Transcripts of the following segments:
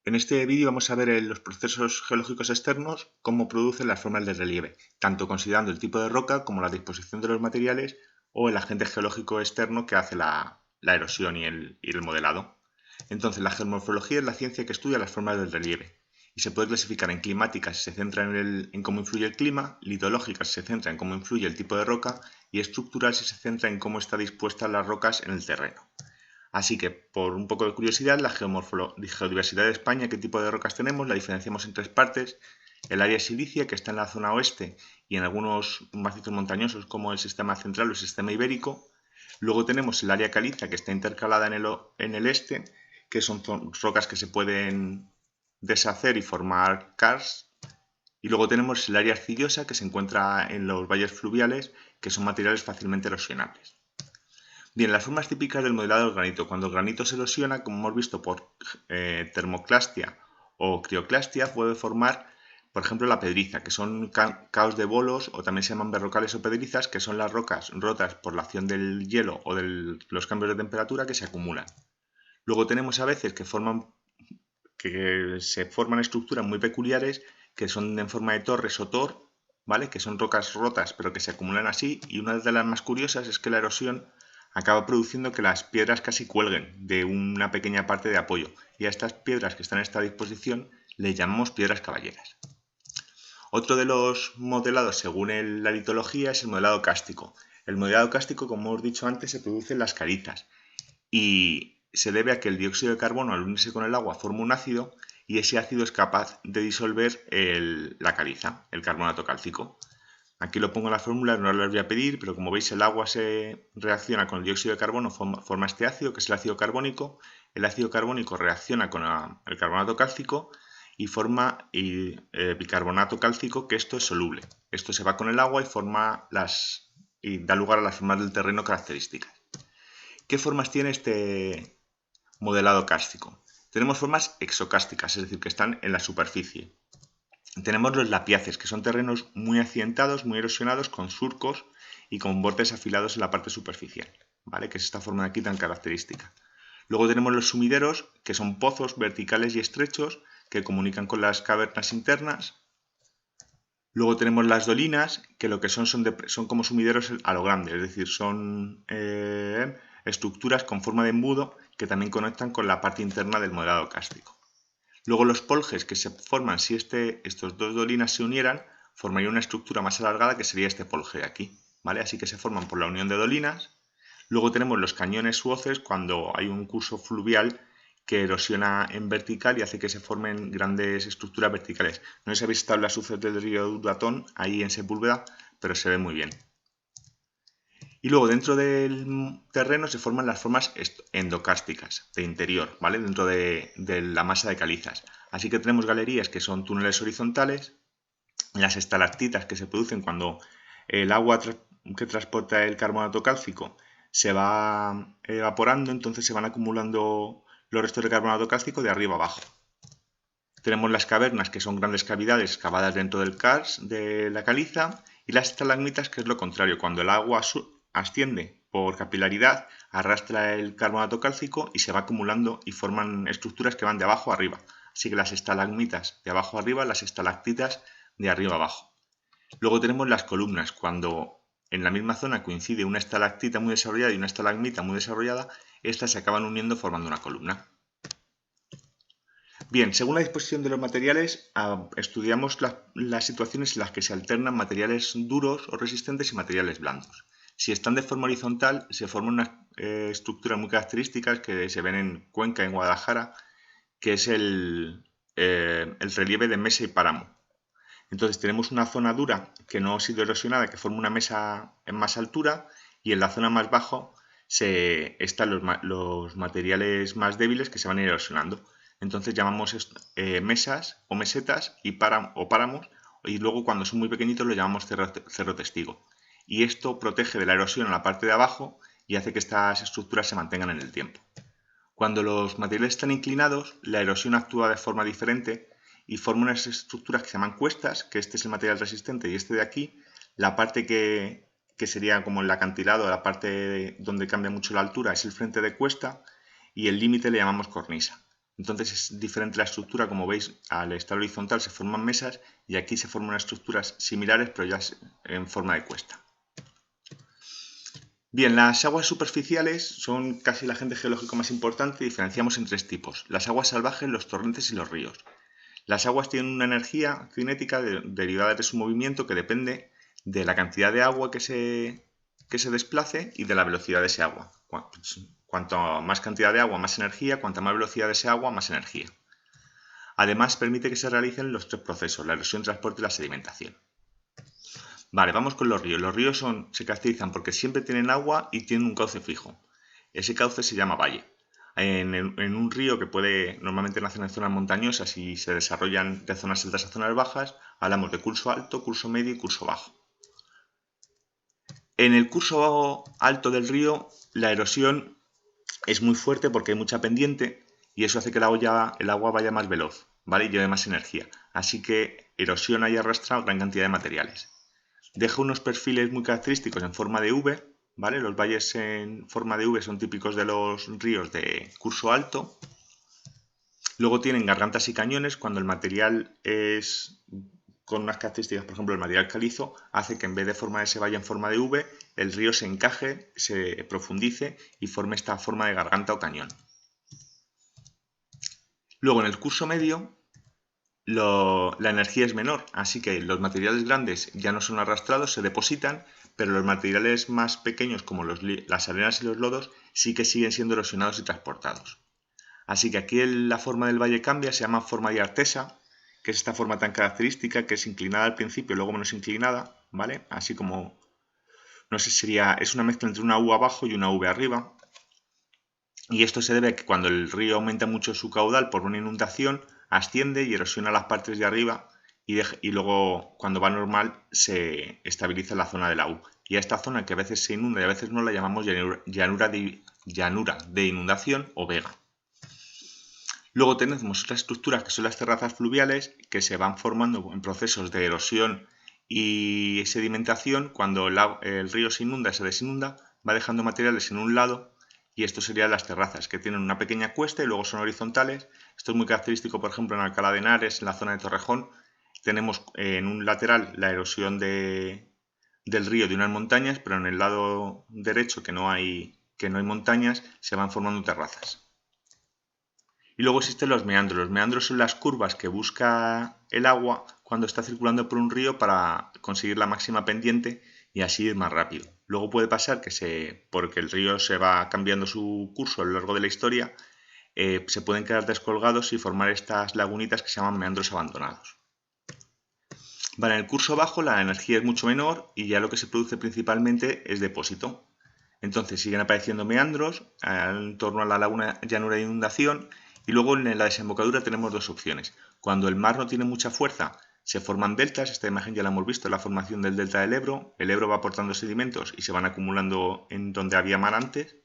En este vídeo vamos a ver en los procesos geológicos externos cómo producen las formas del relieve, tanto considerando el tipo de roca como la disposición de los materiales o el agente geológico externo que hace la erosión y el modelado. Entonces, la geomorfología es la ciencia que estudia las formas del relieve y se puede clasificar en climática si se centra en cómo influye el clima, litológica si se centra en cómo influye el tipo de roca y estructural si se centra en cómo están dispuestas las rocas en el terreno. Así que, por un poco de curiosidad, la geodiversidad de España, qué tipo de rocas tenemos, la diferenciamos en tres partes. El área silicia, que está en la zona oeste y en algunos macizos montañosos como el sistema central o el sistema ibérico. Luego tenemos el área caliza, que está intercalada en el este, que son rocas que se pueden deshacer y formar karst. Y luego tenemos el área arcillosa, que se encuentra en los valles fluviales, que son materiales fácilmente erosionables. Bien, las formas típicas del modelado del granito. Cuando el granito se erosiona, como hemos visto por termoclastia o crioclastia, puede formar, por ejemplo, la pedriza, que son caos de bolos o también se llaman berrocales o pedrizas, que son las rocas rotas por la acción del hielo o de los cambios de temperatura que se acumulan. Luego tenemos a veces que se forman estructuras muy peculiares que son en forma de torres o tor, ¿vale? Que son rocas rotas pero que se acumulan así, y una de las más curiosas es que la erosión acaba produciendo que las piedras casi cuelguen de una pequeña parte de apoyo, y a estas piedras que están en esta disposición le llamamos piedras caballeras. Otro de los modelados según la litología es el modelado cástico. El modelado cástico, como hemos dicho antes, se produce en las calizas y se debe a que el dióxido de carbono al unirse con el agua forma un ácido y ese ácido es capaz de disolver la caliza, el carbonato cálcico. Aquí lo pongo en la fórmula, no las voy a pedir, pero como veis el agua se reacciona con el dióxido de carbono, forma este ácido, que es el ácido carbónico. El ácido carbónico reacciona con el carbonato cálcico y forma bicarbonato cálcico, que esto es soluble. Esto se va con el agua y da lugar a las formas del terreno características. ¿Qué formas tiene este modelado kárstico? Tenemos formas exocársticas, es decir, que están en la superficie. Tenemos los lapiaces, que son terrenos muy accidentados, muy erosionados, con surcos y con bordes afilados en la parte superficial, ¿vale? Que es esta forma de aquí tan característica. Luego tenemos los sumideros, que son pozos verticales y estrechos que comunican con las cavernas internas. Luego tenemos las dolinas, que lo que son como sumideros a lo grande, es decir, son estructuras con forma de embudo que también conectan con la parte interna del modelado kárstico. Luego los poljes que se forman si estos dos dolinas se unieran, formaría una estructura más alargada que sería este polje de aquí, ¿vale? Así que se forman por la unión de dolinas. Luego tenemos los cañones u hoces cuando hay un curso fluvial que erosiona en vertical y hace que se formen grandes estructuras verticales. No sé si habéis estado en las uces del río Duratón, ahí en Sepúlveda, pero se ve muy bien. Y luego dentro del terreno se forman las formas endocársticas, de interior, ¿vale? Dentro de la masa de calizas. Así que tenemos galerías que son túneles horizontales, las estalactitas que se producen cuando el agua que transporta el carbonato cálcico se va evaporando, entonces se van acumulando los restos de carbonato cálcico de arriba abajo. Tenemos las cavernas, que son grandes cavidades cavadas dentro del karst de la caliza, y las estalagmitas, que es lo contrario, cuando el agua asciende por capilaridad, arrastra el carbonato cálcico y se va acumulando y forman estructuras que van de abajo a arriba. Así que las estalagmitas de abajo a arriba, las estalactitas de arriba a abajo. Luego tenemos las columnas, cuando en la misma zona coincide una estalactita muy desarrollada y una estalagmita muy desarrollada, estas se acaban uniendo formando una columna. Bien, según la disposición de los materiales, estudiamos las situaciones en las que se alternan materiales duros o resistentes y materiales blandos. Si están de forma horizontal, se forman unas estructuras muy características que se ven en Cuenca, en Guadalajara, que es el relieve de mesa y páramo. Entonces tenemos una zona dura que no ha sido erosionada, que forma una mesa en más altura, y en la zona más baja están los materiales más débiles que se van a ir erosionando. Entonces llamamos mesas o mesetas y páramos, y luego cuando son muy pequeñitos lo llamamos cerro testigo. Y esto protege de la erosión en la parte de abajo y hace que estas estructuras se mantengan en el tiempo. Cuando los materiales están inclinados, la erosión actúa de forma diferente y forma unas estructuras que se llaman cuestas, que este es el material resistente y este de aquí, la parte que sería como el acantilado, la parte donde cambia mucho la altura, es el frente de cuesta y el límite le llamamos cornisa. Entonces es diferente la estructura, como veis, al estar horizontal se forman mesas y aquí se forman estructuras similares pero ya en forma de cuesta. Bien, las aguas superficiales son casi el agente geológico más importante y diferenciamos en tres tipos: las aguas salvajes, los torrentes y los ríos. Las aguas tienen una energía cinética derivada de su movimiento que depende de la cantidad de agua que se desplace y de la velocidad de ese agua. Cuanto más cantidad de agua, más energía; cuanta más velocidad de ese agua, más energía. Además, permite que se realicen los tres procesos: la erosión, transporte y la sedimentación. Vale, vamos con los ríos. Los ríos se caracterizan porque siempre tienen agua y tienen un cauce fijo. Ese cauce se llama valle. En un río que normalmente nacer en zonas montañosas y se desarrollan de zonas altas a zonas bajas, hablamos de curso alto, curso medio y curso bajo. En el curso alto del río la erosión es muy fuerte porque hay mucha pendiente y eso hace que el agua vaya más veloz, ¿vale? Y lleve más energía. Así que erosiona y arrastra gran cantidad de materiales. Deja unos perfiles muy característicos en forma de V, ¿vale? Los valles en forma de V son típicos de los ríos de curso alto. Luego tienen gargantas y cañones cuando el material es con unas características, por ejemplo el material calizo, hace que en vez de formar ese valle en forma de V, el río se encaje, se profundice y forme esta forma de garganta o cañón. Luego en el curso medio la energía es menor, así que los materiales grandes ya no son arrastrados, se depositan, pero los materiales más pequeños como las arenas y los lodos sí que siguen siendo erosionados y transportados. Así que aquí la forma del valle cambia, se llama forma de Artesa, que es esta forma tan característica que es inclinada al principio y luego menos inclinada, ¿vale? Así como, no sé, es una mezcla entre una U abajo y una V arriba. Y esto se debe a que cuando el río aumenta mucho su caudal por una inundación, asciende y erosiona las partes de arriba y luego cuando va normal se estabiliza la zona de la U. Y a esta zona, que a veces se inunda y a veces no, la llamamos llanura de inundación o vega. Luego tenemos otras estructuras que son las terrazas fluviales, que se van formando en procesos de erosión y sedimentación. Cuando el río se inunda, se desinunda, va dejando materiales en un lado, y esto serían las terrazas, que tienen una pequeña cuesta y luego son horizontales. Esto es muy característico, por ejemplo, en Alcalá de Henares, en la zona de Torrejón. Tenemos en un lateral la erosión del río de unas montañas, pero en el lado derecho, que no hay montañas, se van formando terrazas. Y luego existen los meandros. Los meandros son las curvas que busca el agua cuando está circulando por un río para conseguir la máxima pendiente y así ir más rápido. Luego puede pasar que porque el río se va cambiando su curso a lo largo de la historia, se pueden quedar descolgados y formar estas lagunitas que se llaman meandros abandonados. Vale, en el curso bajo la energía es mucho menor y ya lo que se produce principalmente es depósito. Entonces siguen apareciendo meandros en torno a la laguna, llanura de inundación. Y luego en la desembocadura tenemos dos opciones. Cuando el mar no tiene mucha fuerza, se forman deltas. Esta imagen ya la hemos visto, la formación del delta del Ebro. El Ebro va aportando sedimentos y se van acumulando en donde había mar antes.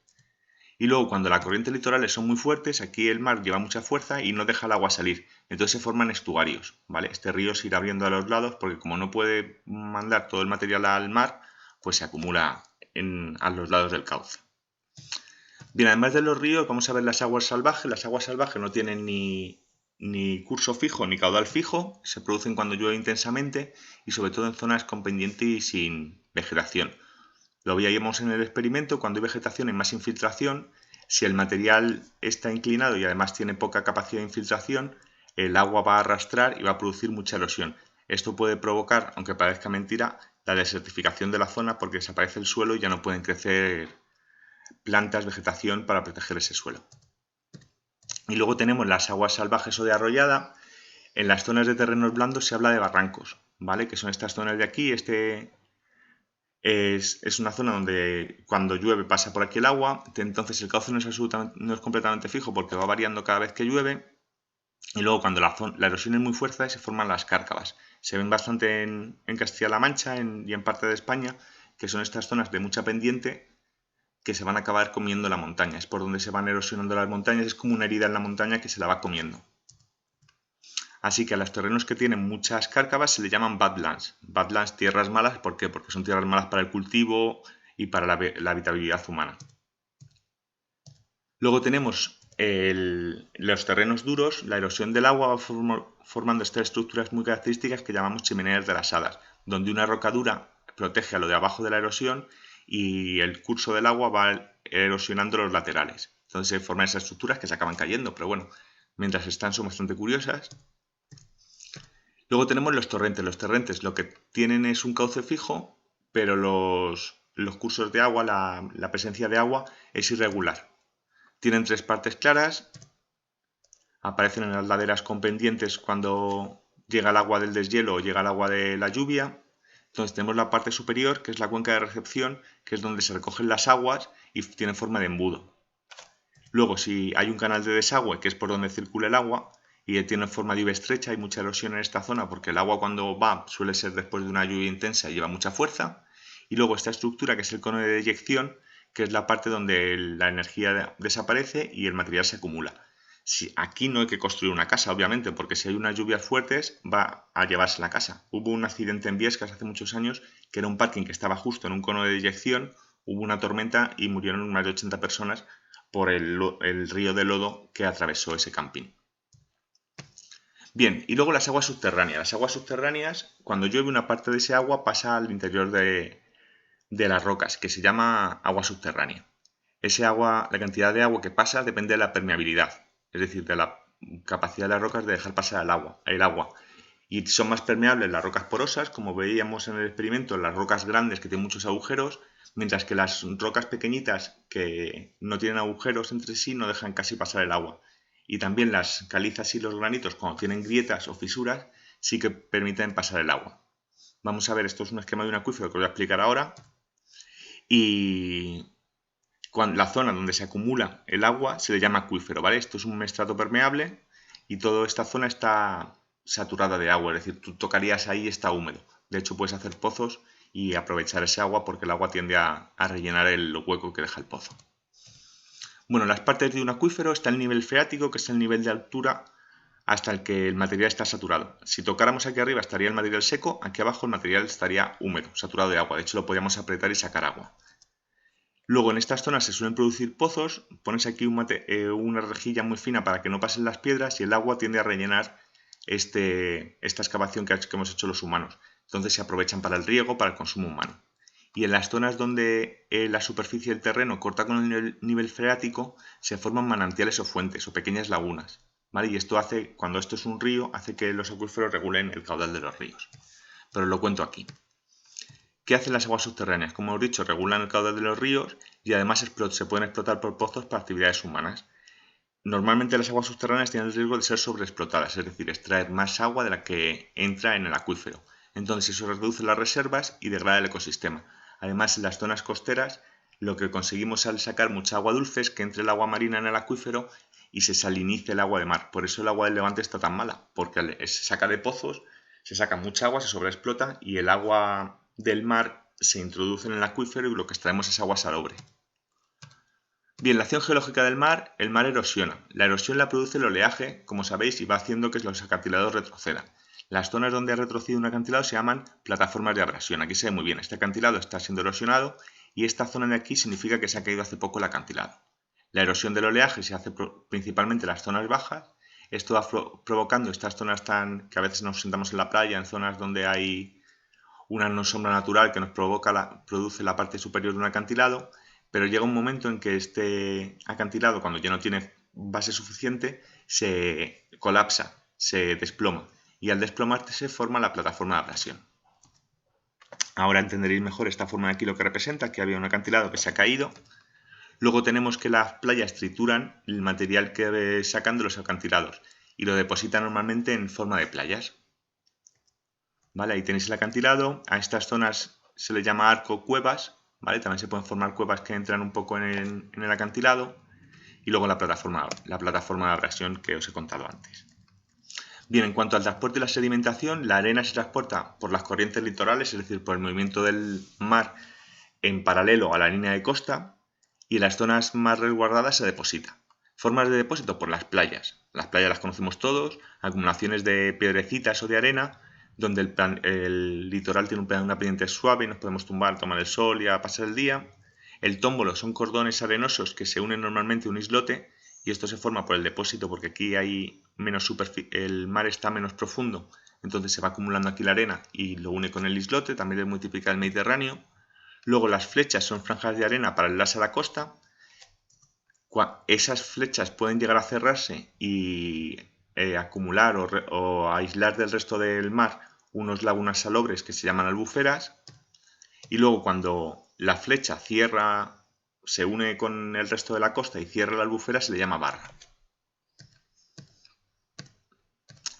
Y luego cuando las corrientes litorales son muy fuertes, aquí el mar lleva mucha fuerza y no deja el agua salir. Entonces se forman estuarios, ¿vale? Este río se irá abriendo a los lados porque como no puede mandar todo el material al mar, pues se acumula a los lados del cauce. Bien, además de los ríos, vamos a ver las aguas salvajes. Las aguas salvajes no tienen ni curso fijo ni caudal fijo, se producen cuando llueve intensamente y sobre todo en zonas con pendiente y sin vegetación. Lo veíamos en el experimento: cuando hay vegetación hay más infiltración. Si el material está inclinado y además tiene poca capacidad de infiltración, el agua va a arrastrar y va a producir mucha erosión. Esto puede provocar, aunque parezca mentira, la desertificación de la zona porque desaparece el suelo y ya no pueden crecer plantas, vegetación para proteger ese suelo. Y luego tenemos las aguas salvajes o de arroyada. En las zonas de terrenos blandos se habla de barrancos, ¿vale? Que son estas zonas de aquí. Es una zona donde cuando llueve pasa por aquí el agua, entonces el cauce no es completamente fijo porque va variando cada vez que llueve. Y luego cuando la erosión es muy fuerte se forman las cárcavas. Se ven bastante en Castilla-La Mancha y en parte de España, que son estas zonas de mucha pendiente que se van a acabar comiendo la montaña. Es por donde se van erosionando las montañas, es como una herida en la montaña que se la va comiendo. Así que a los terrenos que tienen muchas cárcavas se le llaman badlands. Badlands, tierras malas, ¿por qué? Porque son tierras malas para el cultivo y para la habitabilidad humana. Luego tenemos los terrenos duros, la erosión del agua va formando estas estructuras muy características que llamamos chimeneas de las hadas, donde una roca dura protege a lo de abajo de la erosión y el curso del agua va erosionando los laterales. Entonces se forman esas estructuras que se acaban cayendo, pero bueno, mientras están son bastante curiosas. Luego tenemos los torrentes. Los torrentes lo que tienen es un cauce fijo, pero los cursos de agua, la presencia de agua es irregular. Tienen tres partes claras, aparecen en las laderas con pendientes cuando llega el agua del deshielo o llega el agua de la lluvia. Entonces tenemos la parte superior, que es la cuenca de recepción, que es donde se recogen las aguas y tiene forma de embudo. Luego, si hay un canal de desagüe, que es por donde circula el agua, y tiene forma de V estrecha, hay mucha erosión en esta zona, porque el agua cuando va suele ser después de una lluvia intensa y lleva mucha fuerza. Y luego esta estructura, que es el cono de deyección, que es la parte donde la energía desaparece y el material se acumula. Aquí no hay que construir una casa, obviamente, porque si hay unas lluvias fuertes va a llevarse la casa. Hubo un accidente en Biescas hace muchos años, que era un parking que estaba justo en un cono de deyección, hubo una tormenta y murieron más de 80 personas por el río de lodo que atravesó ese camping. Bien, y luego las aguas subterráneas. Las aguas subterráneas, cuando llueve una parte de ese agua pasa al interior de las rocas, que se llama agua subterránea. Ese agua, la cantidad de agua que pasa depende de la permeabilidad, es decir, de la capacidad de las rocas de dejar pasar el agua. Y son más permeables las rocas porosas, como veíamos en el experimento, las rocas grandes que tienen muchos agujeros, mientras que las rocas pequeñitas que no tienen agujeros entre sí no dejan casi pasar el agua. Y también las calizas y los granitos, cuando tienen grietas o fisuras, sí que permiten pasar el agua. Vamos a ver, esto es un esquema de un acuífero que os voy a explicar ahora. Y la zona donde se acumula el agua se le llama acuífero, ¿vale? Esto es un estrato permeable y toda esta zona está saturada de agua, es decir, tú tocarías ahí y está húmedo. De hecho, puedes hacer pozos y aprovechar ese agua porque el agua tiende a rellenar el hueco que deja el pozo. Bueno, las partes de un acuífero está el nivel freático, que es el nivel de altura hasta el que el material está saturado. Si tocáramos aquí arriba estaría el material seco, aquí abajo el material estaría húmedo, saturado de agua. De hecho, lo podríamos apretar y sacar agua. Luego en estas zonas se suelen producir pozos, pones aquí una rejilla muy fina para que no pasen las piedras y el agua tiende a rellenar esta excavación que hemos hecho los humanos. Entonces se aprovechan para el riego, para el consumo humano. Y en las zonas donde la superficie del terreno corta con el nivel freático se forman manantiales o fuentes o pequeñas lagunas. ¿Vale? Y esto hace, cuando esto es un río, hace que los acuíferos regulen el caudal de los ríos. Pero lo cuento aquí. ¿Qué hacen las aguas subterráneas? Como hemos dicho, regulan el caudal de los ríos y además se pueden explotar por pozos para actividades humanas. Normalmente las aguas subterráneas tienen el riesgo de ser sobreexplotadas, es decir, extraer más agua de la que entra en el acuífero. Entonces eso reduce las reservas y degrada el ecosistema. Además, en las zonas costeras, lo que conseguimos al sacar mucha agua dulce es que entre el agua marina en el acuífero y se salinice el agua de mar. Por eso el agua del Levante está tan mala, porque se saca de pozos, se saca mucha agua, se sobreexplota y el agua del mar se introduce en el acuífero y lo que extraemos es agua salobre. Bien, la acción geológica del mar, el mar erosiona. La erosión la produce el oleaje, como sabéis, y va haciendo que los acantilados retrocedan. Las zonas donde ha retrocedido un acantilado se llaman plataformas de abrasión. Aquí se ve muy bien, este acantilado está siendo erosionado y esta zona de aquí significa que se ha caído hace poco el acantilado. La erosión del oleaje se hace principalmente en las zonas bajas. Esto va provocando estas zonas que a veces nos sentamos en la playa, en zonas donde hay una sombra natural que nos produce la parte superior de un acantilado, pero llega un momento en que este acantilado, cuando ya no tiene base suficiente, se colapsa, se desploma, y al desplomarse se forma la plataforma de abrasión. Ahora entenderéis mejor esta forma de aquí lo que representa, que había un acantilado que se ha caído. Luego tenemos que las playas trituran el material que sacan de los acantilados y lo depositan normalmente en forma de playas. ¿Vale? Ahí tenéis el acantilado, a estas zonas se le llama arco cuevas, ¿vale? También se pueden formar cuevas que entran un poco en el acantilado y luego la plataforma de abrasión que os he contado antes. Bien, en cuanto al transporte y la sedimentación, la arena se transporta por las corrientes litorales, es decir, por el movimiento del mar en paralelo a la línea de costa y en las zonas más resguardadas se deposita. Formas de depósito por las playas. Las playas las conocemos todos, acumulaciones de piedrecitas o de arena, donde el litoral tiene una pendiente suave y nos podemos tumbar, tomar el sol y a pasar el día. El tómbolo son cordones arenosos que se unen normalmente a un islote y esto se forma por el depósito porque aquí hay menos el mar está menos profundo, entonces se va acumulando aquí la arena y lo une con el islote, también es muy típica del Mediterráneo. Luego las flechas son franjas de arena paralelas a la costa. Esas flechas pueden llegar a cerrarse y acumular o aislar del resto del mar unos lagunas salobres que se llaman albuferas, y luego cuando la flecha cierra, se une con el resto de la costa y cierra la albufera, se le llama barra.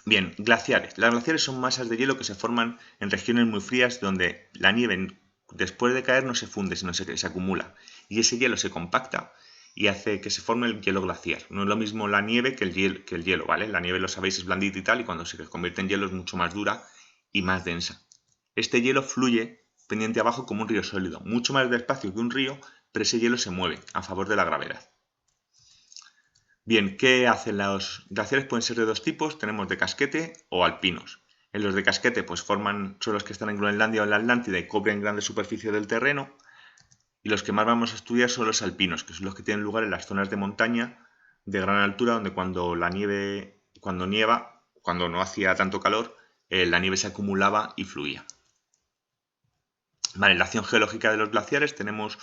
Bien, glaciares. Las glaciares son masas de hielo que se forman en regiones muy frías donde la nieve después de caer no se funde, sino se acumula, y ese hielo se compacta y hace que se forme el hielo glaciar. No es lo mismo la nieve que el hielo, ¿vale? La nieve, lo sabéis, es blandita y tal, y cuando se convierte en hielo es mucho más dura y más densa. Este hielo fluye pendiente abajo como un río sólido, mucho más despacio que un río, pero ese hielo se mueve a favor de la gravedad. Bien, ¿qué hacen los glaciares? Pueden ser de dos tipos, tenemos de casquete o alpinos. En los de casquete pues son los que están en Groenlandia o en la Atlántida y cubren grandes superficies del terreno. Y los que más vamos a estudiar son los alpinos, que son los que tienen lugar en las zonas de montaña de gran altura, donde cuando no hacía tanto calor, la nieve se acumulaba y fluía. Vale, la acción geológica de los glaciares, tenemos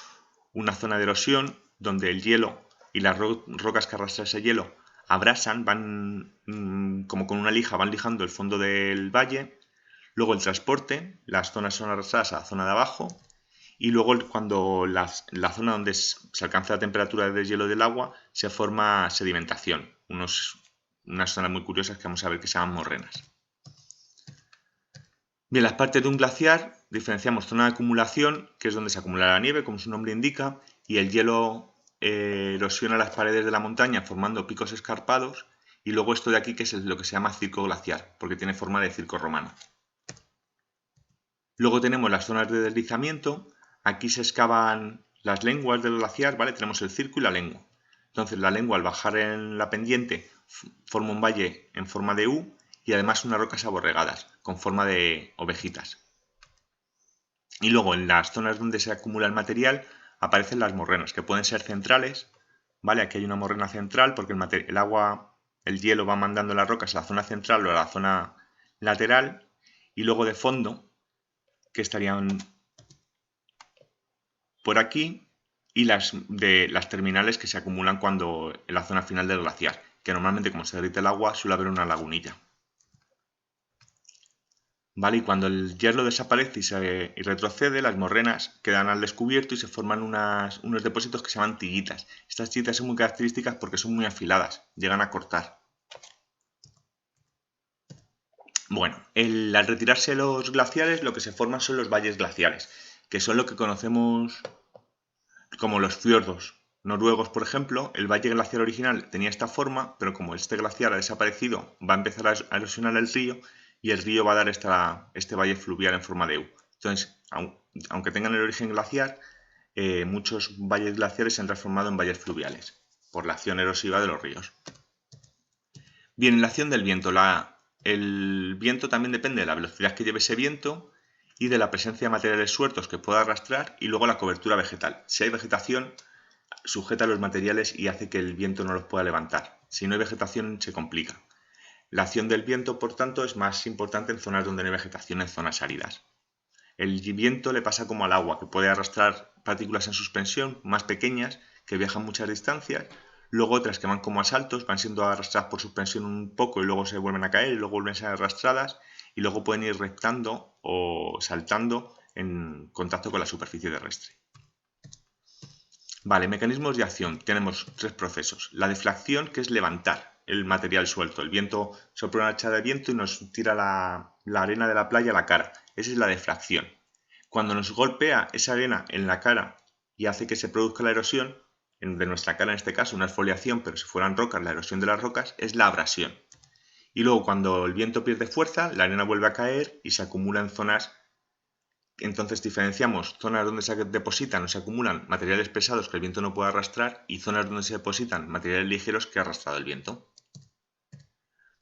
una zona de erosión donde el hielo y las rocas que arrastran ese hielo abrasan, van como con una lija, van lijando el fondo del valle. Luego el transporte, las zonas son arrastradas a la zona de abajo. Y luego cuando la zona donde se alcanza la temperatura del hielo del agua, se forma sedimentación. Unas zonas muy curiosas que vamos a ver que se llaman morrenas. Bien, las partes de un glaciar diferenciamos zona de acumulación, que es donde se acumula la nieve, como su nombre indica, y el hielo erosiona las paredes de la montaña formando picos escarpados, y luego esto de aquí que es lo que se llama circo glaciar, porque tiene forma de circo romano. Luego tenemos las zonas de deslizamiento. Aquí se excavan las lenguas del glaciar, ¿vale? Tenemos el circo y la lengua. Entonces la lengua al bajar en la pendiente forma un valle en forma de U y además unas rocas aborregadas con forma de ovejitas. Y luego en las zonas donde se acumula el material aparecen las morrenas, que pueden ser centrales, ¿vale? Aquí hay una morrena central porque el hielo va mandando las rocas a la zona central o a la zona lateral, y luego de fondo, que estarían por aquí, y las terminales que se acumulan en la zona final del glaciar, que normalmente como se derrite el agua suele haber una lagunilla. ¿Vale? Y cuando el hielo desaparece y retrocede, las morrenas quedan al descubierto y se forman unos depósitos que se llaman tiguitas. Estas tiguitas son muy características porque son muy afiladas, llegan a cortar. Bueno, al retirarse los glaciares, lo que se forman son los valles glaciares, que son lo que conocemos como los fiordos noruegos, por ejemplo. El valle glaciar original tenía esta forma, pero como este glaciar ha desaparecido, va a empezar a erosionar el río y el río va a dar este valle fluvial en forma de U. Entonces, aunque tengan el origen glaciar, muchos valles glaciares se han transformado en valles fluviales por la acción erosiva de los ríos. Bien, la acción del viento. El viento también depende de la velocidad que lleve ese viento y de la presencia de materiales sueltos que pueda arrastrar, y luego la cobertura vegetal. Si hay vegetación, sujeta los materiales y hace que el viento no los pueda levantar. Si no hay vegetación, se complica. La acción del viento, por tanto, es más importante en zonas donde no hay vegetación, en zonas áridas. El viento le pasa como al agua, que puede arrastrar partículas en suspensión más pequeñas que viajan muchas distancias, luego otras que van como a saltos, van siendo arrastradas por suspensión un poco y luego se vuelven a caer y luego vuelven a ser arrastradas, y luego pueden ir reptando o saltando en contacto con la superficie terrestre. Vale, mecanismos de acción. Tenemos tres procesos. La deflación, que es levantar el material suelto. El viento sopla una racha de viento y nos tira la arena de la playa a la cara. Esa es la deflación. Cuando nos golpea esa arena en la cara y hace que se produzca la erosión, de nuestra cara en este caso, una exfoliación, pero si fueran rocas, la erosión de las rocas, es la abrasión. Y luego cuando el viento pierde fuerza, la arena vuelve a caer y se acumula en zonas. Entonces diferenciamos zonas donde se depositan o se acumulan materiales pesados que el viento no puede arrastrar y zonas donde se depositan materiales ligeros que ha arrastrado el viento.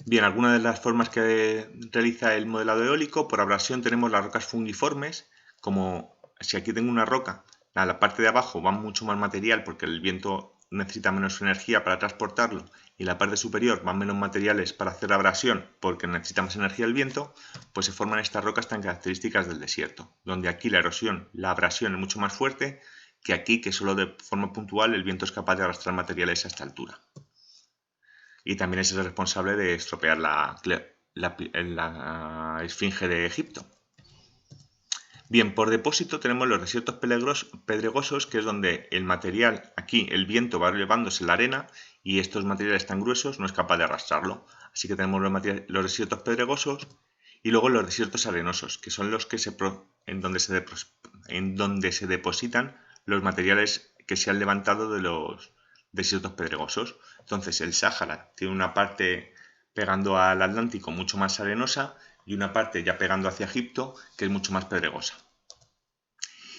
Bien, algunas de las formas que realiza el modelado eólico. Por abrasión tenemos las rocas fungiformes, como si aquí tengo una roca, a la parte de abajo va mucho más material porque el viento necesita menos energía para transportarlo y la parte superior van menos materiales para hacer abrasión porque necesita más energía el viento, pues se forman estas rocas tan características del desierto, donde aquí la erosión, la abrasión es mucho más fuerte que aquí, que solo de forma puntual el viento es capaz de arrastrar materiales a esta altura. Y también es el responsable de estropear la esfinge de Egipto. Bien, por depósito tenemos los desiertos pedregosos, que es donde el material, aquí el viento va llevándose la arena y estos materiales tan gruesos no es capaz de arrastrarlo. Así que tenemos los desiertos pedregosos y luego los desiertos arenosos, que son los que en donde se depositan los materiales que se han levantado de los desiertos pedregosos. Entonces el Sáhara tiene una parte pegando al Atlántico mucho más arenosa y una parte ya pegando hacia Egipto que es mucho más pedregosa.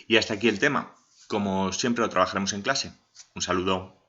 Y hasta aquí el tema. Como siempre lo trabajaremos en clase. Un saludo.